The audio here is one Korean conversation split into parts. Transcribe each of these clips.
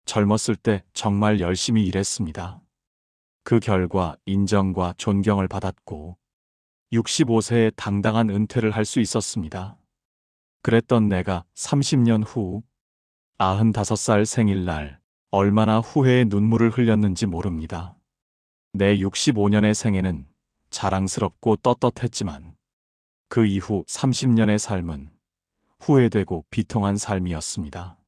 젊었을 때 정말 열심히 일했습니다. 그 결과 인정과 존경을 받았고 65세에 당당한 은퇴를 할 수 있었습니다. 그랬던 내가 30년 후 95살 생일날 얼마나 후회의 눈물을 흘렸는지 모릅니다. 내 65년의 생애는 자랑스럽고 떳떳했지만 그 이후 30년의 삶은 후회되고 비통한 삶이었습니다.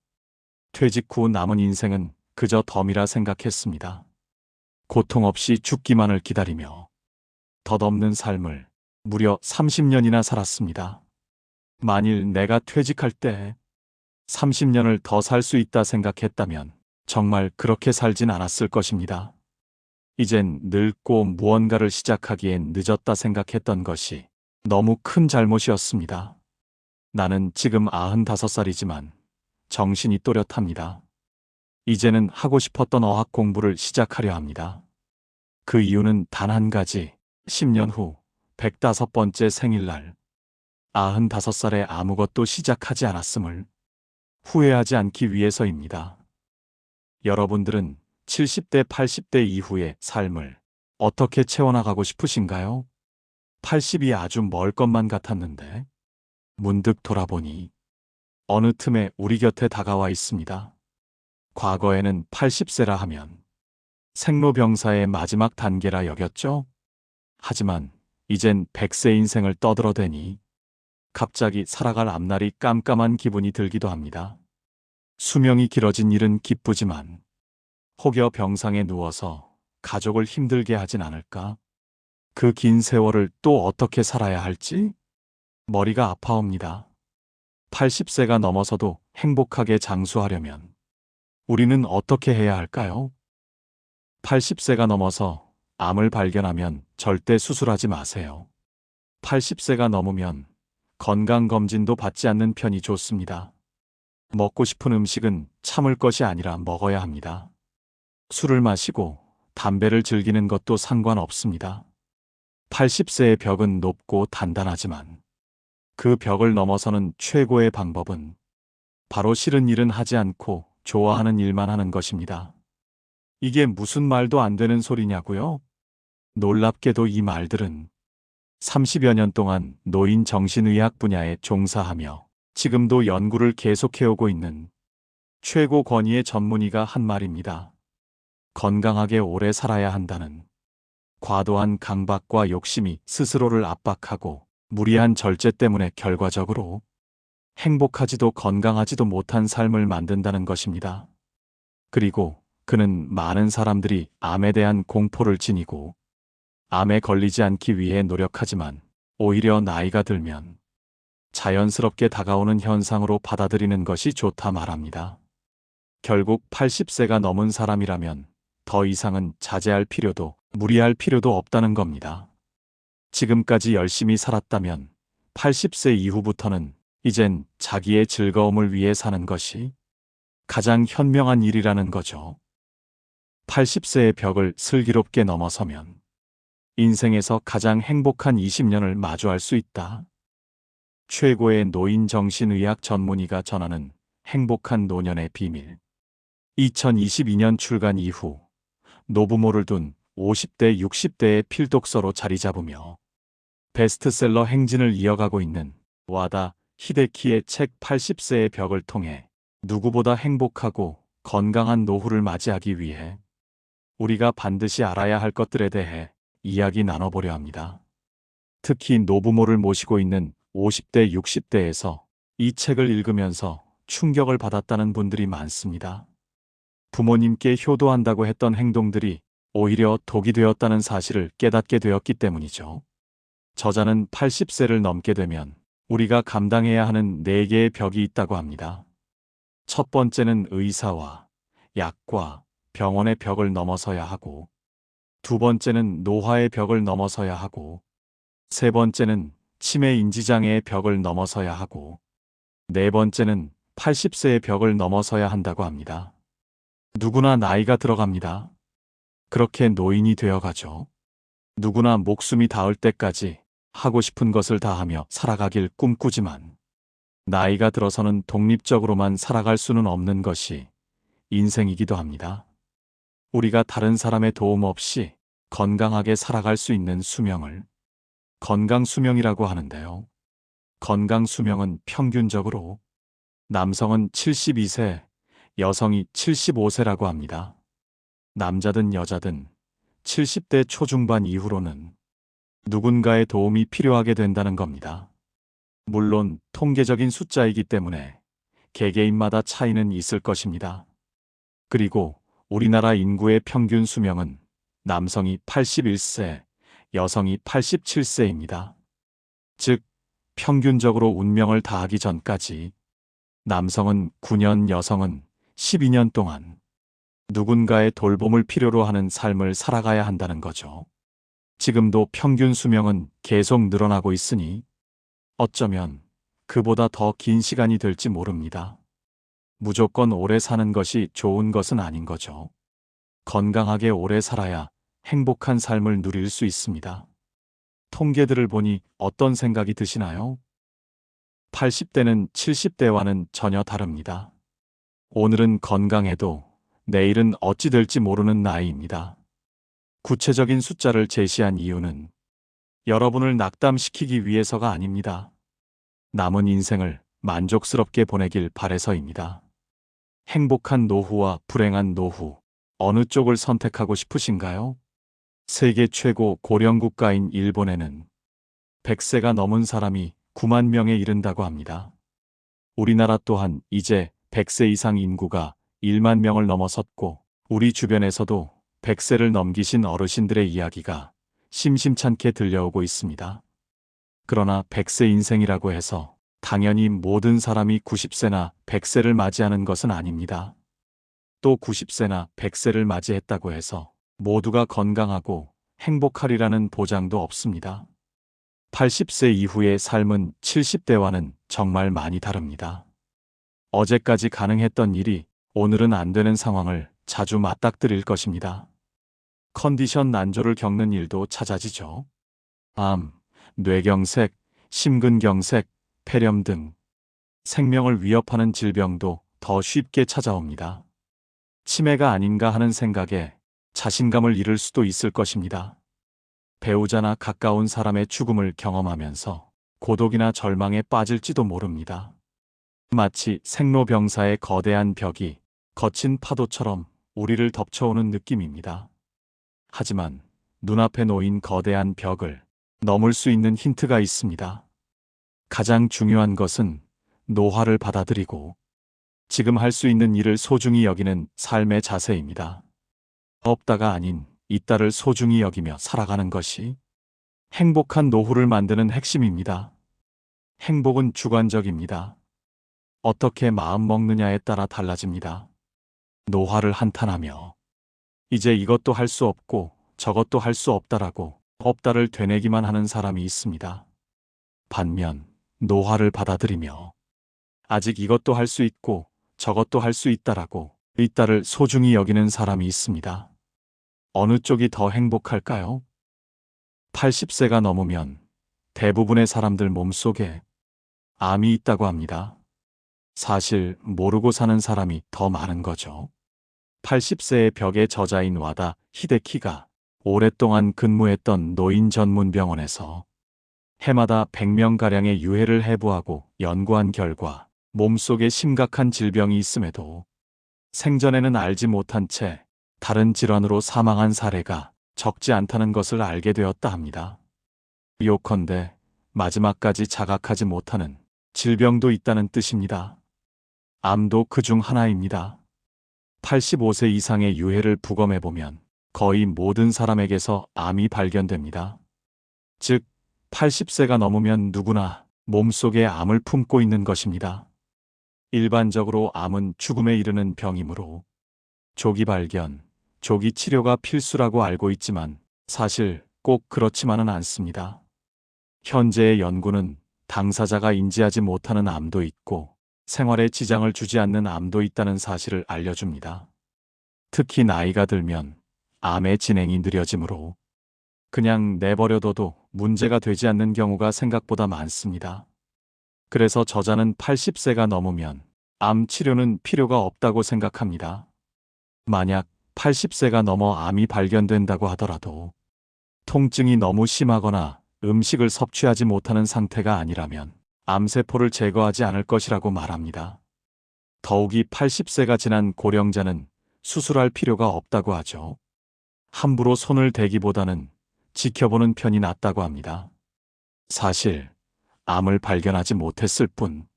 퇴직 후 남은 인생은 그저 덤이라 생각했습니다. 고통 없이 죽기만을 기다리며 덧없는 삶을 무려 30년이나 살았습니다. 만일 내가 퇴직할 때 30년을 더 살 수 있다 생각했다면 정말 그렇게 살진 않았을 것입니다. 이젠 늙고 무언가를 시작하기엔 늦었다 생각했던 것이 너무 큰 잘못이었습니다. 나는 지금 95살이지만 정신이 또렷합니다. 이제는 하고 싶었던 어학 공부를 시작하려 합니다. 그 이유는 단 한 가지, 10년 후 105번째 생일날 95살에 아무것도 시작하지 않았음을 후회하지 않기 위해서입니다. 여러분들은 70대, 80대 이후의 삶을 어떻게 채워나가고 싶으신가요? 80이 아주 멀 것만 같았는데 문득 돌아보니 어느 틈에 우리 곁에 다가와 있습니다. 과거에는 80세라 하면 생로병사의 마지막 단계라 여겼죠? 하지만 이젠 100세 인생을 떠들어대니 갑자기 살아갈 앞날이 깜깜한 기분이 들기도 합니다. 수명이 길어진 일은 기쁘지만 혹여 병상에 누워서 가족을 힘들게 하진 않을까? 그 긴 세월을 또 어떻게 살아야 할지 머리가 아파옵니다. 80세가 넘어서도 행복하게 장수하려면 우리는 어떻게 해야 할까요? 80세가 넘어서 암을 발견하면 절대 수술하지 마세요. 80세가 넘으면 건강검진도 받지 않는 편이 좋습니다. 먹고 싶은 음식은 참을 것이 아니라 먹어야 합니다. 술을 마시고 담배를 즐기는 것도 상관없습니다. 80세의 벽은 높고 단단하지만 그 벽을 넘어서는 최고의 방법은 바로 싫은 일은 하지 않고 좋아하는 일만 하는 것입니다. 이게 무슨 말도 안 되는 소리냐고요? 놀랍게도 이 말들은 30여 년 동안 노인 정신의학 분야에 종사하며 지금도 연구를 계속해오고 있는 최고 권위의 전문의가 한 말입니다. 건강하게 오래 살아야 한다는 과도한 강박과 욕심이 스스로를 압박하고 무리한 절제 때문에 결과적으로 행복하지도 건강하지도 못한 삶을 만든다는 것입니다. 그리고 그는 많은 사람들이 암에 대한 공포를 지니고 암에 걸리지 않기 위해 노력하지만 오히려 나이가 들면 자연스럽게 다가오는 현상으로 받아들이는 것이 좋다 말합니다. 결국 80세가 넘은 사람이라면 더 이상은 자제할 필요도 무리할 필요도 없다는 겁니다. 지금까지 열심히 살았다면 80세 이후부터는 이젠 자기의 즐거움을 위해 사는 것이 가장 현명한 일이라는 거죠. 80세의 벽을 슬기롭게 넘어서면 인생에서 가장 행복한 20년을 마주할 수 있다. 최고의 노인 정신의학 전문의가 전하는 행복한 노년의 비밀. 2022년 출간 이후 노부모를 둔 50대, 60대의 필독서로 자리 잡으며 베스트셀러 행진을 이어가고 있는 와다 히데키의 책 80세의 벽을 통해 누구보다 행복하고 건강한 노후를 맞이하기 위해 우리가 반드시 알아야 할 것들에 대해 이야기 나눠보려 합니다. 특히 노부모를 모시고 있는 50대, 60대에서 이 책을 읽으면서 충격을 받았다는 분들이 많습니다. 부모님께 효도한다고 했던 행동들이 오히려 독이 되었다는 사실을 깨닫게 되었기 때문이죠. 저자는 80세를 넘게 되면 우리가 감당해야 하는 4개의 벽이 있다고 합니다. 첫 번째는 의사와 약과 병원의 벽을 넘어서야 하고, 두 번째는 노화의 벽을 넘어서야 하고, 세 번째는 치매 인지장애의 벽을 넘어서야 하고, 네 번째는 80세의 벽을 넘어서야 한다고 합니다. 누구나 나이가 들어갑니다. 그렇게 노인이 되어가죠. 누구나 목숨이 닿을 때까지 하고 싶은 것을 다하며 살아가길 꿈꾸지만 나이가 들어서는 독립적으로만 살아갈 수는 없는 것이 인생이기도 합니다. 우리가 다른 사람의 도움 없이 건강하게 살아갈 수 있는 수명을 건강 수명이라고 하는데요. 건강 수명은 평균적으로 남성은 72세, 여성이 75세라고 합니다. 남자든 여자든 70대 초중반 이후로는 누군가의 도움이 필요하게 된다는 겁니다. 물론 통계적인 숫자이기 때문에 개개인마다 차이는 있을 것입니다. 그리고 우리나라 인구의 평균 수명은 남성이 81세, 여성이 87세입니다. 즉, 평균적으로 운명을 다하기 전까지 남성은 9년, 여성은 12년 동안 누군가의 돌봄을 필요로 하는 삶을 살아가야 한다는 거죠. 지금도 평균 수명은 계속 늘어나고 있으니 어쩌면 그보다 더 긴 시간이 될지 모릅니다. 무조건 오래 사는 것이 좋은 것은 아닌 거죠. 건강하게 오래 살아야 행복한 삶을 누릴 수 있습니다. 통계들을 보니 어떤 생각이 드시나요? 80대는 70대와는 전혀 다릅니다. 오늘은 건강해도 내일은 어찌 될지 모르는 나이입니다. 구체적인 숫자를 제시한 이유는 여러분을 낙담시키기 위해서가 아닙니다. 남은 인생을 만족스럽게 보내길 바래서입니다. 행복한 노후와 불행한 노후, 어느 쪽을 선택하고 싶으신가요? 세계 최고 고령 국가인 일본에는 100세가 넘은 사람이 9만 명에 이른다고 합니다. 우리나라 또한 이제 100세 이상 인구가 1만 명을 넘어섰고 우리 주변에서도 100세를 넘기신 어르신들의 이야기가 심심찮게 들려오고 있습니다. 그러나 100세 인생이라고 해서 당연히 모든 사람이 90세나 100세를 맞이하는 것은 아닙니다. 또 90세나 100세를 맞이했다고 해서 모두가 건강하고 행복하리라는 보장도 없습니다. 80세 이후의 삶은 70대와는 정말 많이 다릅니다. 어제까지 가능했던 일이 오늘은 안 되는 상황을 자주 맞닥뜨릴 것입니다. 컨디션 난조를 겪는 일도 잦아지죠. 암, 뇌경색, 심근경색, 폐렴 등 생명을 위협하는 질병도 더 쉽게 찾아옵니다. 치매가 아닌가 하는 생각에 자신감을 잃을 수도 있을 것입니다. 배우자나 가까운 사람의 죽음을 경험하면서 고독이나 절망에 빠질지도 모릅니다. 마치 생로병사의 거대한 벽이 거친 파도처럼 우리를 덮쳐오는 느낌입니다. 하지만 눈앞에 놓인 거대한 벽을 넘을 수 있는 힌트가 있습니다. 가장 중요한 것은 노화를 받아들이고 지금 할 수 있는 일을 소중히 여기는 삶의 자세입니다. 없다가 아닌 있다를 소중히 여기며 살아가는 것이 행복한 노후를 만드는 핵심입니다. 행복은 주관적입니다. 어떻게 마음 먹느냐에 따라 달라집니다. 노화를 한탄하며 이제 이것도 할 수 없고 저것도 할 수 없다라고 없다를 되뇌기만 하는 사람이 있습니다. 반면 노화를 받아들이며 아직 이것도 할 수 있고 저것도 할 수 있다라고 있다를 소중히 여기는 사람이 있습니다. 어느 쪽이 더 행복할까요? 80세가 넘으면 대부분의 사람들 몸속에 암이 있다고 합니다. 사실 모르고 사는 사람이 더 많은 거죠. 80세의 벽에 저자인 와다 히데키가 오랫동안 근무했던 노인 전문 병원에서 해마다 100명가량의 유해를 해부하고 연구한 결과 몸속에 심각한 질병이 있음에도 생전에는 알지 못한 채 다른 질환으로 사망한 사례가 적지 않다는 것을 알게 되었다 합니다. 요컨대 마지막까지 자각하지 못하는 질병도 있다는 뜻입니다. 암도 그중 하나입니다. 85세 이상의 유해를 부검해보면 거의 모든 사람에게서 암이 발견됩니다. 즉, 80세가 넘으면 누구나 몸속에 암을 품고 있는 것입니다. 일반적으로 암은 죽음에 이르는 병이므로 조기 발견, 조기 치료가 필수라고 알고 있지만 사실 꼭 그렇지만은 않습니다. 현재의 연구는 당사자가 인지하지 못하는 암도 있고 생활에 지장을 주지 않는 암도 있다는 사실을 알려줍니다. 특히 나이가 들면 암의 진행이 느려지므로 그냥 내버려둬도 문제가 되지 않는 경우가 생각보다 많습니다. 그래서 저자는 80세가 넘으면 암 치료는 필요가 없다고 생각합니다. 만약 80세가 넘어 암이 발견된다고 하더라도 통증이 너무 심하거나 음식을 섭취하지 못하는 상태가 아니라면 암세포를 제거하지 않을 것이라고 말합니다. 더욱이 80세가 지난 고령자는 수술할 필요가 없다고 하죠. 함부로 손을 대기보다는 지켜보는 편이 낫다고 합니다. 사실 암을 발견하지 못했을 뿐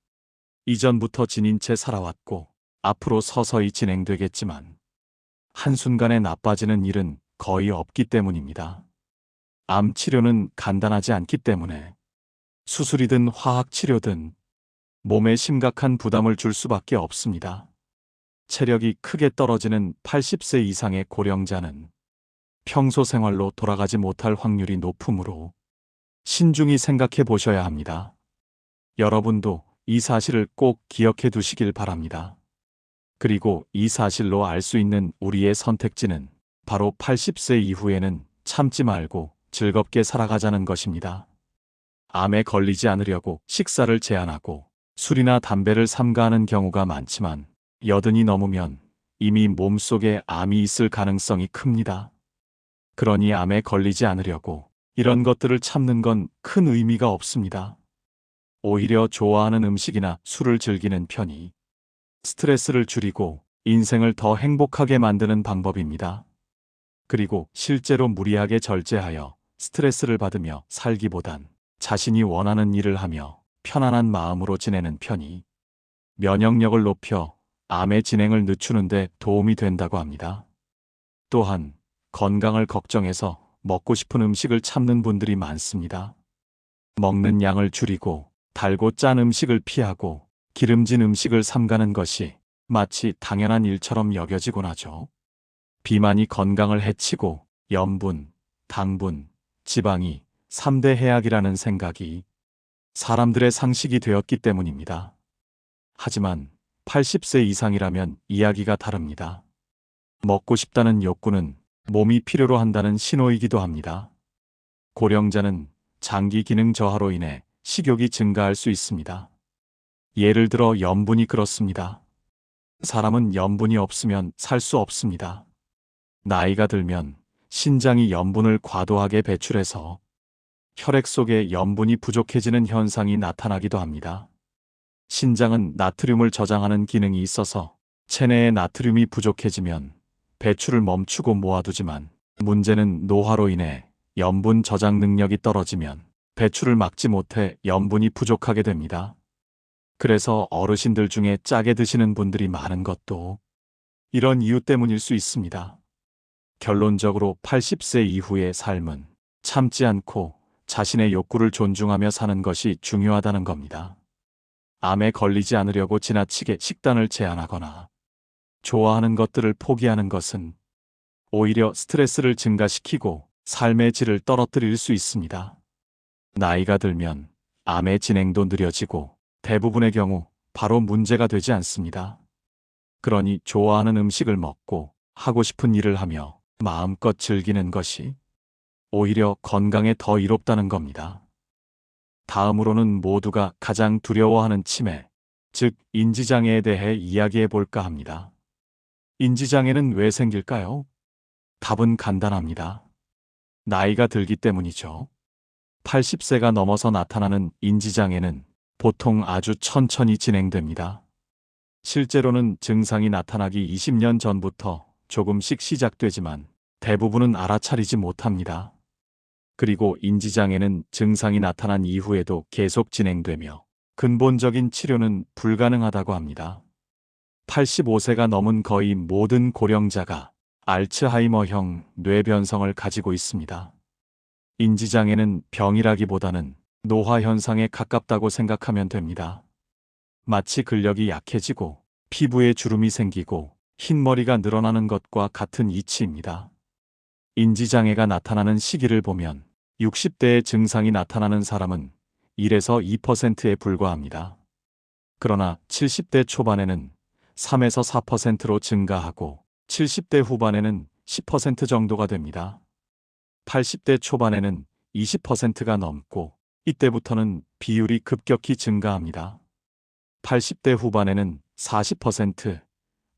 이전부터 지닌 채 살아왔고 앞으로 서서히 진행되겠지만 한순간에 나빠지는 일은 거의 없기 때문입니다. 암 치료는 간단하지 않기 때문에 수술이든 화학치료든 몸에 심각한 부담을 줄 수밖에 없습니다. 체력이 크게 떨어지는 80세 이상의 고령자는 평소 생활로 돌아가지 못할 확률이 높으므로 신중히 생각해 보셔야 합니다. 여러분도 이 사실을 꼭 기억해 두시길 바랍니다. 그리고 이 사실로 알 수 있는 우리의 선택지는 바로 80세 이후에는 참지 말고 즐겁게 살아가자는 것입니다. 암에 걸리지 않으려고 식사를 제한하고 술이나 담배를 삼가하는 경우가 많지만 80이 넘으면 이미 몸속에 암이 있을 가능성이 큽니다. 그러니 암에 걸리지 않으려고 이런 것들을 참는 건 큰 의미가 없습니다. 오히려 좋아하는 음식이나 술을 즐기는 편이 스트레스를 줄이고 인생을 더 행복하게 만드는 방법입니다. 그리고 실제로 무리하게 절제하여 스트레스를 받으며 살기보단 자신이 원하는 일을 하며 편안한 마음으로 지내는 편이 면역력을 높여 암의 진행을 늦추는 데 도움이 된다고 합니다. 또한 건강을 걱정해서 먹고 싶은 음식을 참는 분들이 많습니다. 먹는 양을 줄이고 달고 짠 음식을 피하고 기름진 음식을 삼가는 것이 마치 당연한 일처럼 여겨지곤 하죠. 비만이 건강을 해치고 염분, 당분, 지방이 3대 해악이라는 생각이 사람들의 상식이 되었기 때문입니다. 하지만 80세 이상이라면 이야기가 다릅니다. 먹고 싶다는 욕구는 몸이 필요로 한다는 신호이기도 합니다. 고령자는 장기 기능 저하로 인해 식욕이 증가할 수 있습니다. 예를 들어 염분이 그렇습니다. 사람은 염분이 없으면 살 수 없습니다. 나이가 들면 신장이 염분을 과도하게 배출해서 혈액 속에 염분이 부족해지는 현상이 나타나기도 합니다. 신장은 나트륨을 저장하는 기능이 있어서 체내에 나트륨이 부족해지면 배출을 멈추고 모아두지만 문제는 노화로 인해 염분 저장 능력이 떨어지면 배출을 막지 못해 염분이 부족하게 됩니다. 그래서 어르신들 중에 짜게 드시는 분들이 많은 것도 이런 이유 때문일 수 있습니다. 결론적으로 80세 이후의 삶은 참지 않고 자신의 욕구를 존중하며 사는 것이 중요하다는 겁니다. 암에 걸리지 않으려고 지나치게 식단을 제한하거나 좋아하는 것들을 포기하는 것은 오히려 스트레스를 증가시키고 삶의 질을 떨어뜨릴 수 있습니다. 나이가 들면 암의 진행도 느려지고 대부분의 경우 바로 문제가 되지 않습니다. 그러니 좋아하는 음식을 먹고 하고 싶은 일을 하며 마음껏 즐기는 것이 오히려 건강에 더 이롭다는 겁니다. 다음으로는 모두가 가장 두려워하는 치매, 즉 인지장애에 대해 이야기해 볼까 합니다. 인지장애는 왜 생길까요? 답은 간단합니다. 나이가 들기 때문이죠. 80세가 넘어서 나타나는 인지장애는 보통 아주 천천히 진행됩니다. 실제로는 증상이 나타나기 20년 전부터 조금씩 시작되지만 대부분은 알아차리지 못합니다. 그리고 인지장애는 증상이 나타난 이후에도 계속 진행되며 근본적인 치료는 불가능하다고 합니다. 85세가 넘은 거의 모든 고령자가 알츠하이머형 뇌변성을 가지고 있습니다. 인지장애는 병이라기보다는 노화 현상에 가깝다고 생각하면 됩니다. 마치 근력이 약해지고 피부에 주름이 생기고 흰머리가 늘어나는 것과 같은 이치입니다. 인지장애가 나타나는 시기를 보면 60대의 증상이 나타나는 사람은 1에서 2%에 불과합니다. 그러나 70대 초반에는 3에서 4%로 증가하고 70대 후반에는 10% 정도가 됩니다. 80대 초반에는 20%가 넘고 이때부터는 비율이 급격히 증가합니다. 80대 후반에는 40%,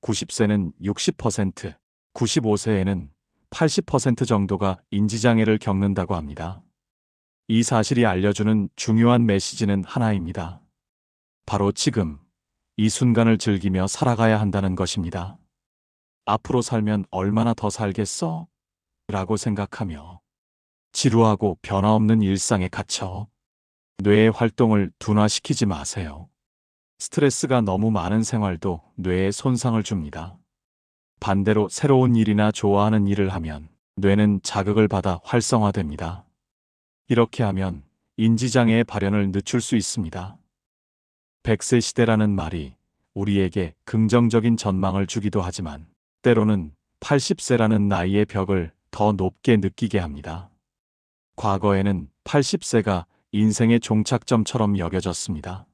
90세는 60%, 95세에는 80% 정도가 인지장애를 겪는다고 합니다. 이 사실이 알려주는 중요한 메시지는 하나입니다. 바로 지금, 이 순간을 즐기며 살아가야 한다는 것입니다. 앞으로 살면 얼마나 더 살겠어? 라고 생각하며 지루하고 변화없는 일상에 갇혀 뇌의 활동을 둔화시키지 마세요. 스트레스가 너무 많은 생활도 뇌에 손상을 줍니다. 반대로 새로운 일이나 좋아하는 일을 하면 뇌는 자극을 받아 활성화됩니다. 이렇게 하면 인지장애의 발현을 늦출 수 있습니다. 100세 시대라는 말이 우리에게 긍정적인 전망을 주기도 하지만 때로는 80세라는 나이의 벽을 더 높게 느끼게 합니다. 과거에는 80세가 인생의 종착점처럼 여겨졌습니다.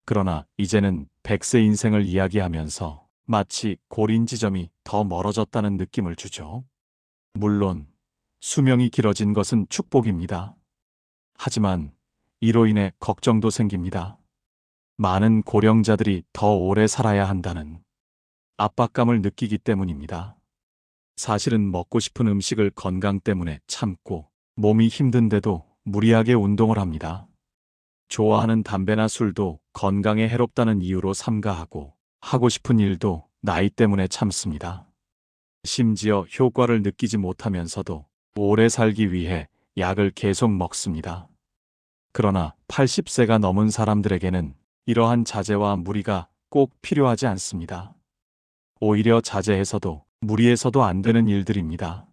그러나 이제는 100세 인생을 이야기하면서 마치 골인 지점이 더 멀어졌다는 느낌을 주죠. 물론 수명이 길어진 것은 축복입니다. 하지만 이로 인해 걱정도 생깁니다. 많은 고령자들이 더 오래 살아야 한다는 압박감을 느끼기 때문입니다. 사실은 먹고 싶은 음식을 건강 때문에 참고 몸이 힘든데도 무리하게 운동을 합니다. 좋아하는 담배나 술도 건강에 해롭다는 이유로 삼가하고 하고 싶은 일도 나이 때문에 참습니다. 심지어 효과를 느끼지 못하면서도 오래 살기 위해 약을 계속 먹습니다. 그러나 80세가 넘은 사람들에게는 이러한 자제와 무리가 꼭 필요하지 않습니다. 오히려 자제해서도 무리해서도 안 되는 일들입니다.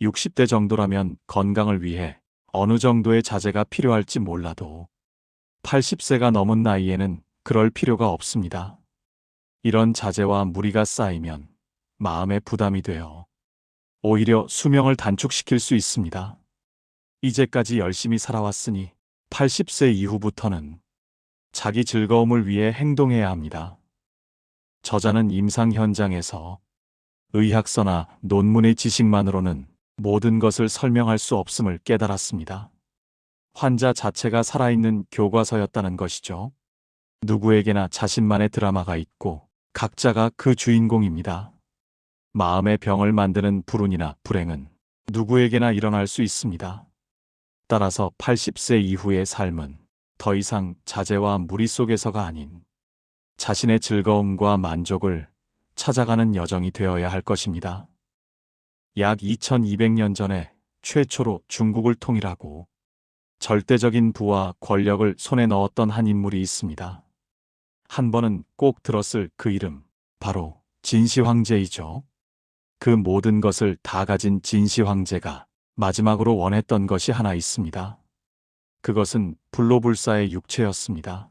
60대 정도라면 건강을 위해 어느 정도의 자제가 필요할지 몰라도 80세가 넘은 나이에는 그럴 필요가 없습니다. 이런 자제와 무리가 쌓이면 마음의 부담이 되어 오히려 수명을 단축시킬 수 있습니다. 이제까지 열심히 살아왔으니 80세 이후부터는 자기 즐거움을 위해 행동해야 합니다. 저자는 임상 현장에서 의학서나 논문의 지식만으로는 모든 것을 설명할 수 없음을 깨달았습니다. 환자 자체가 살아있는 교과서였다는 것이죠. 누구에게나 자신만의 드라마가 있고 각자가 그 주인공입니다. 마음의 병을 만드는 불운이나 불행은 누구에게나 일어날 수 있습니다. 따라서 80세 이후의 삶은 더 이상 자제와 무리 속에서가 아닌 자신의 즐거움과 만족을 찾아가는 여정이 되어야 할 것입니다. 약 2200년 전에 최초로 중국을 통일하고 절대적인 부와 권력을 손에 넣었던 한 인물이 있습니다. 한 번은 꼭 들었을 그 이름, 바로 진시 황제이죠. 그 모든 것을 다 가진 진시 황제가 마지막으로 원했던 것이 하나 있습니다. 그것은 불로불사의 육체였습니다.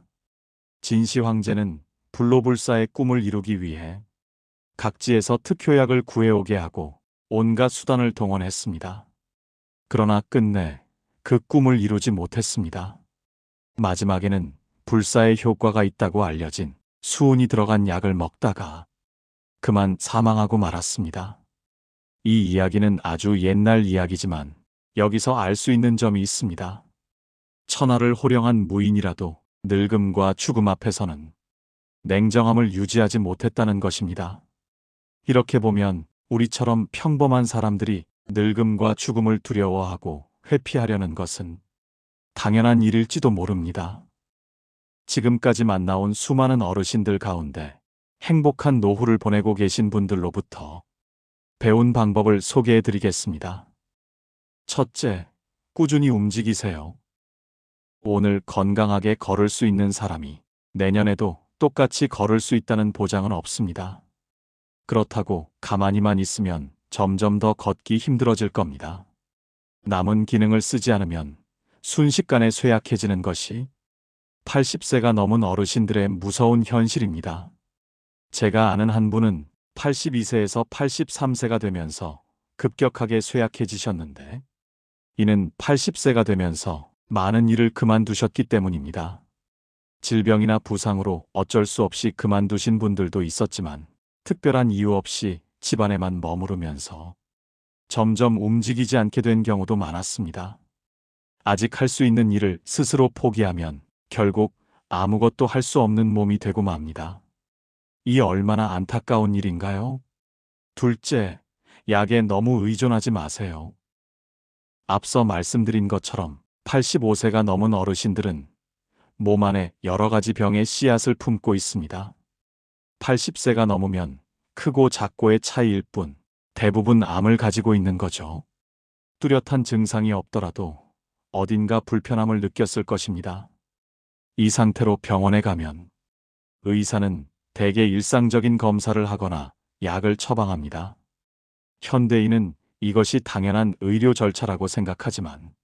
진시 황제는 불로불사의 꿈을 이루기 위해 각지에서 특효약을 구해오게 하고 온갖 수단을 동원했습니다. 그러나 끝내 그 꿈을 이루지 못했습니다. 마지막에는 불사의 효과가 있다고 알려진 수은이 들어간 약을 먹다가 그만 사망하고 말았습니다. 이 이야기는 아주 옛날 이야기지만 여기서 알 수 있는 점이 있습니다. 천하를 호령한 무인이라도 늙음과 죽음 앞에서는 냉정함을 유지하지 못했다는 것입니다. 이렇게 보면 우리처럼 평범한 사람들이 늙음과 죽음을 두려워하고 회피하려는 것은 당연한 일일지도 모릅니다. 지금까지 만나온 수많은 어르신들 가운데 행복한 노후를 보내고 계신 분들로부터 배운 방법을 소개해 드리겠습니다. 첫째, 꾸준히 움직이세요. 오늘 건강하게 걸을 수 있는 사람이 내년에도 똑같이 걸을 수 있다는 보장은 없습니다. 그렇다고 가만히만 있으면 점점 더 걷기 힘들어질 겁니다. 남은 기능을 쓰지 않으면 순식간에 쇠약해지는 것이 80세가 넘은 어르신들의 무서운 현실입니다. 제가 아는 한 분은 82세에서 83세가 되면서 급격하게 쇠약해지셨는데 이는 80세가 되면서 많은 일을 그만두셨기 때문입니다. 질병이나 부상으로 어쩔 수 없이 그만두신 분들도 있었지만 특별한 이유 없이 집안에만 머무르면서 점점 움직이지 않게 된 경우도 많았습니다. 아직 할 수 있는 일을 스스로 포기하면 결국 아무것도 할 수 없는 몸이 되고 맙니다. 이 얼마나 안타까운 일인가요? 둘째, 약에 너무 의존하지 마세요. 앞서 말씀드린 것처럼 85세가 넘은 어르신들은 몸 안에 여러 가지 병의 씨앗을 품고 있습니다. 80세가 넘으면 크고 작고의 차이일 뿐 대부분 암을 가지고 있는 거죠. 뚜렷한 증상이 없더라도 어딘가 불편함을 느꼈을 것입니다. 이 상태로 병원에 가면 의사는 대개 일상적인 검사를 하거나 약을 처방합니다. 현대인은 이것이 당연한 의료 절차라고 생각하지만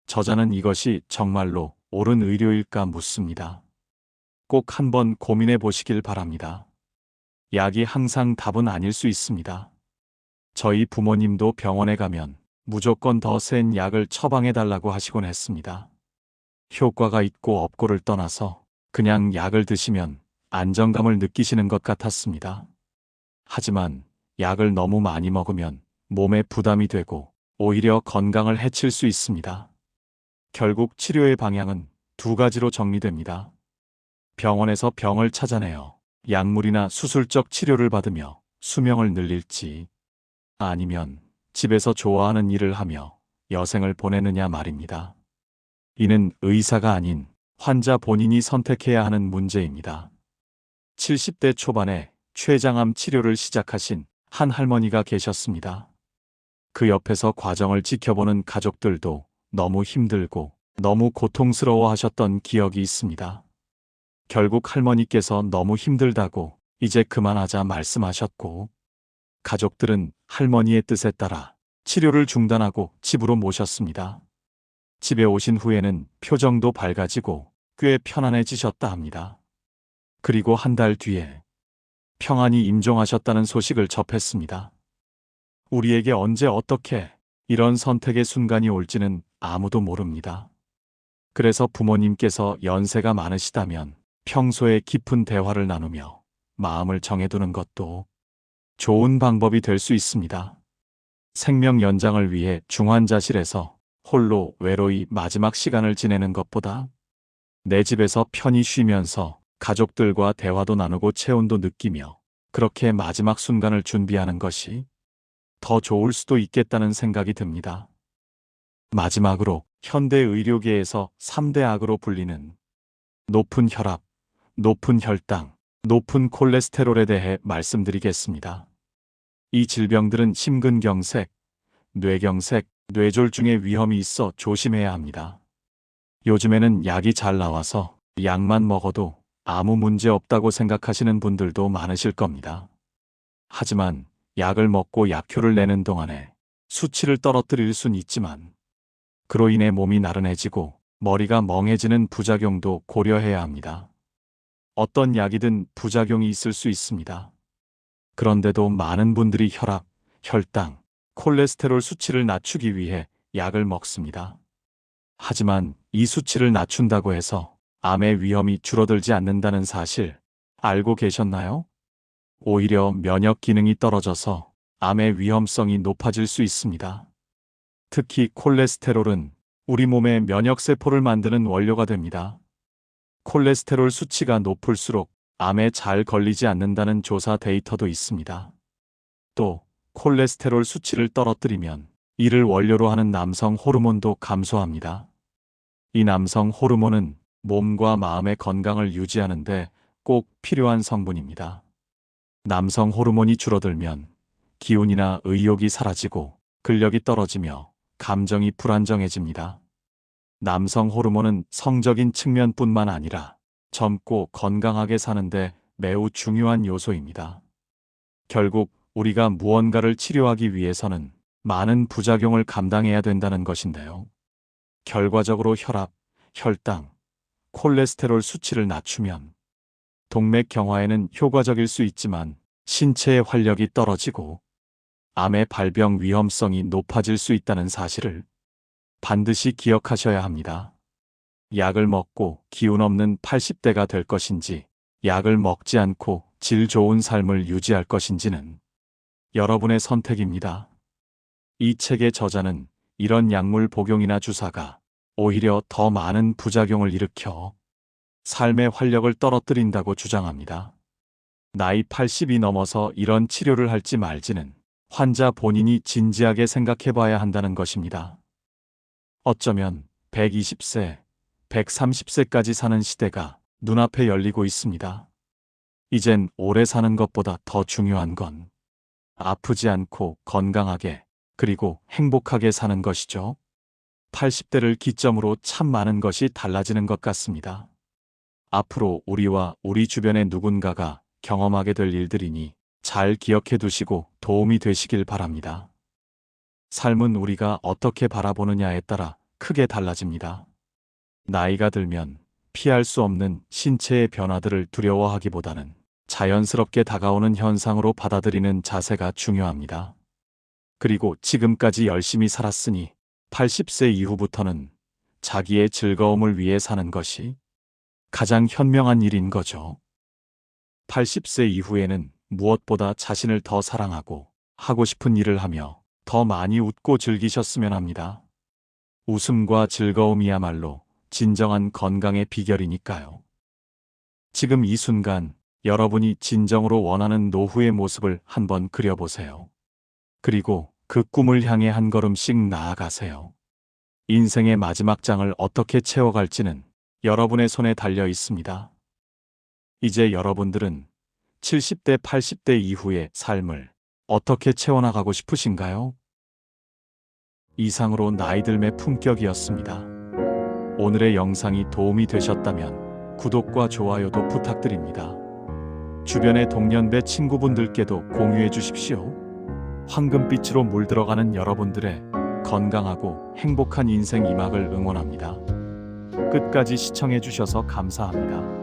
저자는 이것이 정말로 옳은 의료일까 묻습니다. 꼭 한번 고민해 보시길 바랍니다. 약이 항상 답은 아닐 수 있습니다. 저희 부모님도 병원에 가면 무조건 더 센 약을 처방해 달라고 하시곤 했습니다. 효과가 있고 없고를 떠나서 그냥 약을 드시면 안정감을 느끼시는 것 같았습니다. 하지만 약을 너무 많이 먹으면 몸에 부담이 되고 오히려 건강을 해칠 수 있습니다. 결국 치료의 방향은 두 가지로 정리됩니다. 병원에서 병을 찾아내어 약물이나 수술적 치료를 받으며 수명을 늘릴지, 아니면 집에서 좋아하는 일을 하며 여생을 보내느냐 말입니다. 이는 의사가 아닌 환자 본인이 선택해야 하는 문제입니다. 70대 초반에 췌장암 치료를 시작하신 한 할머니가 계셨습니다. 그 옆에서 과정을 지켜보는 가족들도 너무 힘들고 너무 고통스러워 하셨던 기억이 있습니다. 결국 할머니께서 너무 힘들다고 이제 그만하자 말씀하셨고, 가족들은 할머니의 뜻에 따라 치료를 중단하고 집으로 모셨습니다. 집에 오신 후에는 표정도 밝아지고 꽤 편안해지셨다 합니다. 그리고 한 달 뒤에 평안히 임종하셨다는 소식을 접했습니다. 우리에게 언제 어떻게 이런 선택의 순간이 올지는 아무도 모릅니다. 그래서 부모님께서 연세가 많으시다면 평소에 깊은 대화를 나누며 마음을 정해두는 것도 좋은 방법이 될 수 있습니다. 생명 연장을 위해 중환자실에서 홀로 외로이 마지막 시간을 지내는 것보다 내 집에서 편히 쉬면서 가족들과 대화도 나누고 체온도 느끼며 그렇게 마지막 순간을 준비하는 것이 더 좋을 수도 있겠다는 생각이 듭니다. 마지막으로 현대 의료계에서 3대 악으로 불리는 높은 혈압, 높은 혈당, 높은 콜레스테롤에 대해 말씀드리겠습니다. 이 질병들은 심근경색, 뇌경색, 뇌졸중의 위험이 있어 조심해야 합니다. 요즘에는 약이 잘 나와서 약만 먹어도 아무 문제 없다고 생각하시는 분들도 많으실 겁니다. 하지만 약을 먹고 약효를 내는 동안에 수치를 떨어뜨릴 순 있지만 그로 인해 몸이 나른해지고 머리가 멍해지는 부작용도 고려해야 합니다. 어떤 약이든 부작용이 있을 수 있습니다. 그런데도 많은 분들이 혈압, 혈당, 콜레스테롤 수치를 낮추기 위해 약을 먹습니다. 하지만 이 수치를 낮춘다고 해서 암의 위험이 줄어들지 않는다는 사실 알고 계셨나요? 오히려 면역 기능이 떨어져서 암의 위험성이 높아질 수 있습니다. 특히 콜레스테롤은 우리 몸의 면역세포를 만드는 원료가 됩니다. 콜레스테롤 수치가 높을수록 암에 잘 걸리지 않는다는 조사 데이터도 있습니다. 또 콜레스테롤 수치를 떨어뜨리면 이를 원료로 하는 남성 호르몬도 감소합니다. 이 남성 호르몬은 몸과 마음의 건강을 유지하는 데 꼭 필요한 성분입니다. 남성 호르몬이 줄어들면 기운이나 의욕이 사라지고 근력이 떨어지며 감정이 불안정해집니다. 남성 호르몬은 성적인 측면뿐만 아니라 젊고 건강하게 사는데 매우 중요한 요소입니다. 결국 우리가 무언가를 치료하기 위해서는 많은 부작용을 감당해야 된다는 것인데요. 결과적으로 혈압, 혈당, 콜레스테롤 수치를 낮추면 동맥 경화에는 효과적일 수 있지만 신체의 활력이 떨어지고 암의 발병 위험성이 높아질 수 있다는 사실을 반드시 기억하셔야 합니다. 약을 먹고 기운 없는 80대가 될 것인지, 약을 먹지 않고 질 좋은 삶을 유지할 것인지는 여러분의 선택입니다. 이 책의 저자는 이런 약물 복용이나 주사가 오히려 더 많은 부작용을 일으켜 삶의 활력을 떨어뜨린다고 주장합니다. 나이 80이 넘어서 이런 치료를 할지 말지는 환자 본인이 진지하게 생각해 봐야 한다는 것입니다. 어쩌면 120세, 130세까지 사는 시대가 눈앞에 열리고 있습니다. 이젠 오래 사는 것보다 더 중요한 건 아프지 않고 건강하게 그리고 행복하게 사는 것이죠. 80대를 기점으로 참 많은 것이 달라지는 것 같습니다. 앞으로 우리와 우리 주변의 누군가가 경험하게 될 일들이니 잘 기억해 두시고 도움이 되시길 바랍니다. 삶은 우리가 어떻게 바라보느냐에 따라 크게 달라집니다. 나이가 들면 피할 수 없는 신체의 변화들을 두려워하기보다는 자연스럽게 다가오는 현상으로 받아들이는 자세가 중요합니다. 그리고 지금까지 열심히 살았으니 80세 이후부터는 자기의 즐거움을 위해 사는 것이 가장 현명한 일인 거죠. 80세 이후에는 무엇보다 자신을 더 사랑하고 하고 싶은 일을 하며 더 많이 웃고 즐기셨으면 합니다. 웃음과 즐거움이야말로 진정한 건강의 비결이니까요. 지금 이 순간 여러분이 진정으로 원하는 노후의 모습을 한번 그려보세요. 그리고 그 꿈을 향해 한 걸음씩 나아가세요. 인생의 마지막 장을 어떻게 채워갈지는 여러분의 손에 달려 있습니다. 이제 여러분들은 70대, 80대 이후의 삶을 어떻게 채워나가고 싶으신가요? 이상으로 나이들의 품격이었습니다. 오늘의 영상이 도움이 되셨다면 구독과 좋아요도 부탁드립니다. 주변의 동년배 친구분들께도 공유해 주십시오. 황금빛으로 물들어가는 여러분들의 건강하고 행복한 인생 이막을 응원합니다. 끝까지 시청해 주셔서 감사합니다.